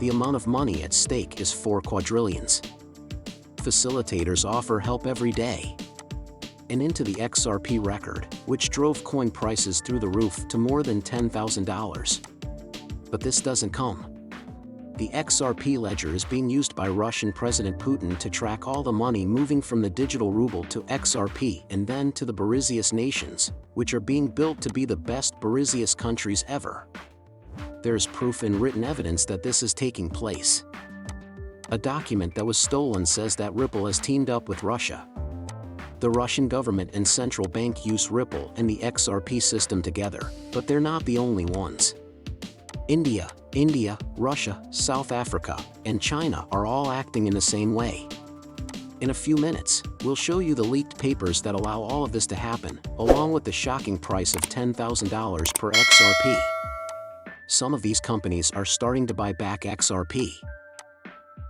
the amount of money at stake is 4 quadrillions. Facilitators offer help every day. And into the XRP record, which drove coin prices through the roof to more than $10,000. But this doesn't come. The XRP ledger is being used by Russian President Putin to track all the money moving from the digital ruble to XRP and then to the BRICS nations, which are being built to be the best BRICS countries ever. There's proof and written evidence that this is taking place. A document that was stolen says that Ripple has teamed up with Russia. The Russian government and central bank use Ripple and the XRP system together, but they're not the only ones. India, Russia, South Africa, and China are all acting in the same way. In a few minutes, we'll show you the leaked papers that allow all of this to happen, along with the shocking price of $10,000 per XRP. Some of these companies are starting to buy back XRP.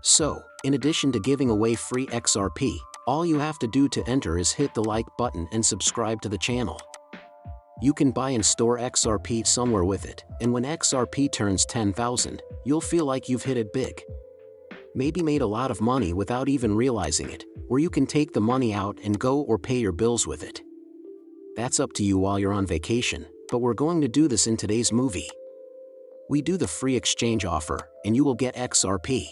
So, in addition to giving away free XRP, all you have to do to enter is hit the like button and subscribe to the channel. You can buy and store XRP somewhere with it, and when XRP turns 10,000, you'll feel like you've hit it big. Maybe made a lot of money without even realizing it, or you can take the money out and go or pay your bills with it. That's up to you while you're on vacation, but we're going to do this in today's movie. We do the free exchange offer, and you will get XRP.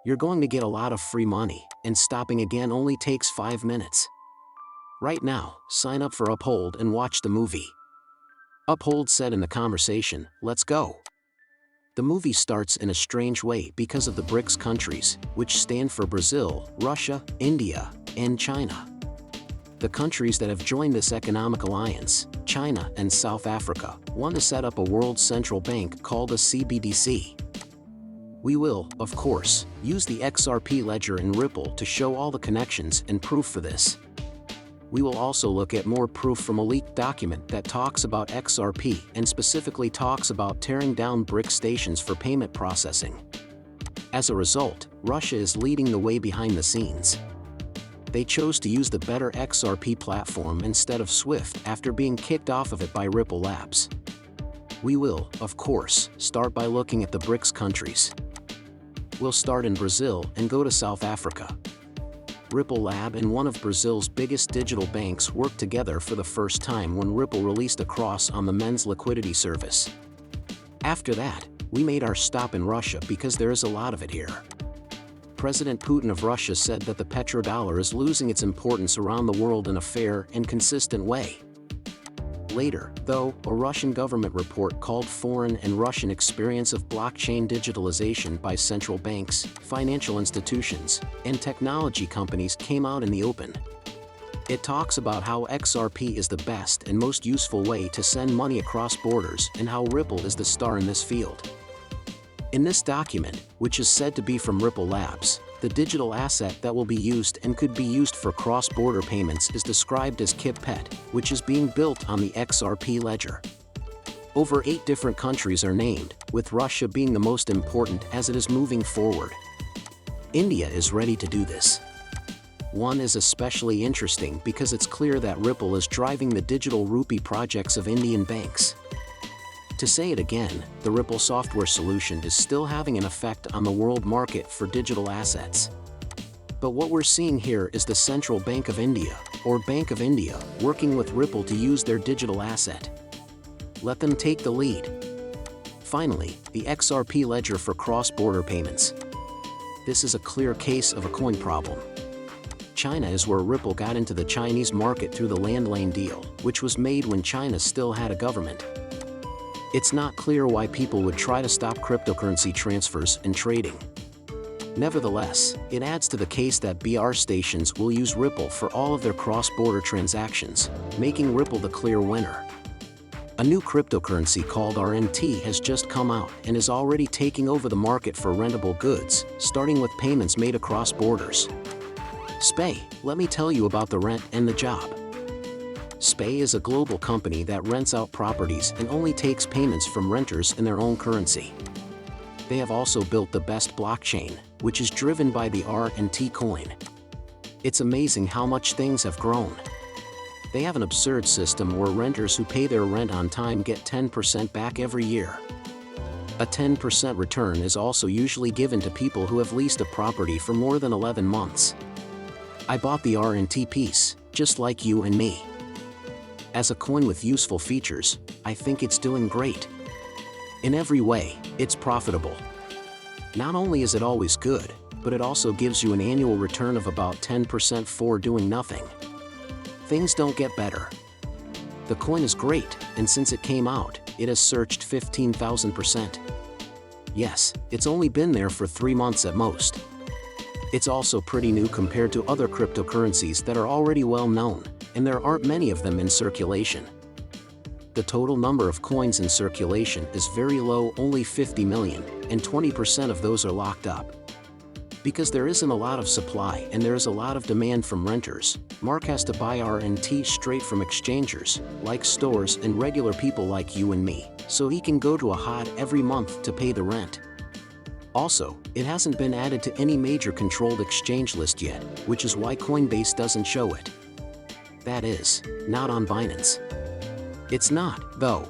You're going to get a lot of free money, and stopping again only takes 5 minutes. Right now, sign up for Uphold and watch the movie. Uphold said in the conversation, "Let's go." The movie starts in a strange way because of the BRICS countries, which stand for Brazil, Russia, India, and China. The countries that have joined this economic alliance, China and South Africa, want to set up a world central bank called a CBDC. We will, of course, use the XRP ledger in Ripple to show all the connections and proof for this. We will also look at more proof from a leaked document that talks about XRP and specifically talks about tearing down BRICS stations for payment processing. As a result, Russia is leading the way behind the scenes. They chose to use the better XRP platform instead of Swift after being kicked off of it by Ripple Labs. We will, of course, start by looking at the BRICS countries. We'll start in Brazil and go to South Africa. Ripple Lab and one of Brazil's biggest digital banks worked together for the first time when Ripple released a cross on the men's liquidity service. After that, we made our stop in Russia because there is a lot of it here. President Putin of Russia said that the petrodollar is losing its importance around the world in a fair and consistent way. Later, though, a Russian government report called Foreign and Russian Experience of Blockchain Digitalization by Central Banks, Financial Institutions, and Technology Companies came out in the open. It talks about how XRP is the best and most useful way to send money across borders and how Ripple is the star in this field. In this document, which is said to be from Ripple Labs, the digital asset that will be used and could be used for cross-border payments is described as KitPet, which is being built on the XRP ledger. Over 8 different countries are named, with Russia being the most important as it is moving forward. India is ready to do this. One is especially interesting because it's clear that Ripple is driving the digital rupee projects of Indian banks. To say it again, the Ripple software solution is still having an effect on the world market for digital assets. But what we're seeing here is the Central Bank of India, or Bank of India, working with Ripple to use their digital asset. Let them take the lead. Finally, the XRP ledger for cross-border payments. This is a clear case of a coin problem. China is where Ripple got into the Chinese market through the landline deal, which was made when China still had a government. It's not clear why people would try to stop cryptocurrency transfers and trading. Nevertheless, it adds to the case that BR stations will use Ripple for all of their cross-border transactions, making Ripple the clear winner. A new cryptocurrency called RMT has just come out and is already taking over the market for rentable goods, starting with payments made across borders. SPAY, let me tell you about the rent and the job. SPAY is a global company that rents out properties and only takes payments from renters in their own currency. They have also built the best blockchain, which is driven by the RMT coin. It's amazing how much things have grown. They have an absurd system where renters who pay their rent on time get 10% back every year. A 10% return is also usually given to people who have leased a property for more than 11 months. I bought the R&T piece, just like you and me. As a coin with useful features, I think it's doing great. In every way, it's profitable. Not only is it always good, but it also gives you an annual return of about 10% for doing nothing. Things don't get better. The coin is great, and since it came out, it has surged 15,000%. Yes, it's only been there for 3 months at most. It's also pretty new compared to other cryptocurrencies that are already well known, and there aren't many of them in circulation. The total number of coins in circulation is very low, only 50 million, and 20% of those are locked up. Because there isn't a lot of supply and there is a lot of demand from renters, Mark has to buy R&T straight from exchangers, like stores and regular people like you and me, so he can go to a HOD every month to pay the rent. Also, it hasn't been added to any major controlled exchange list yet, which is why Coinbase doesn't show it. That is, not on Binance. It's not, though.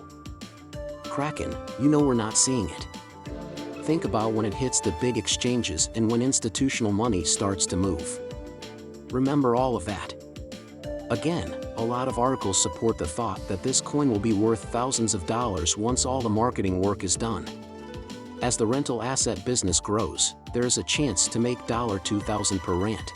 Kraken, you know we're not seeing it. Think about when it hits the big exchanges and when institutional money starts to move. Remember all of that. Again, a lot of articles support the thought that this coin will be worth thousands of dollars once all the marketing work is done. As the rental asset business grows, there is a chance to make $2,000 per rent.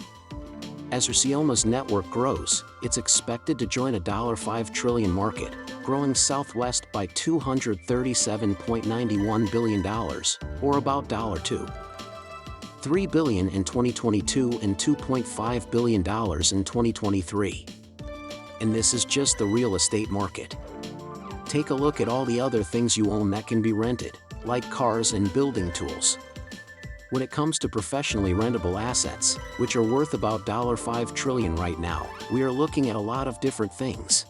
As Rcioma's network grows, it's expected to join a $5 trillion market, growing southwest by $237.91 billion, or about $3 billion in 2022 and $2.5 billion in 2023. And this is just the real estate market. Take a look at all the other things you own that can be rented, like cars and building tools. When it comes to professionally rentable assets, which are worth about $5 trillion right now, we are looking at a lot of different things.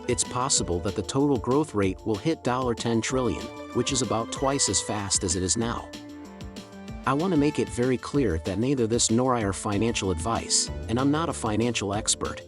It's possible that the total growth rate will hit $10 trillion, which is about twice as fast as it is now. I want to make it very clear that neither this nor I are financial advice, and I'm not a financial expert.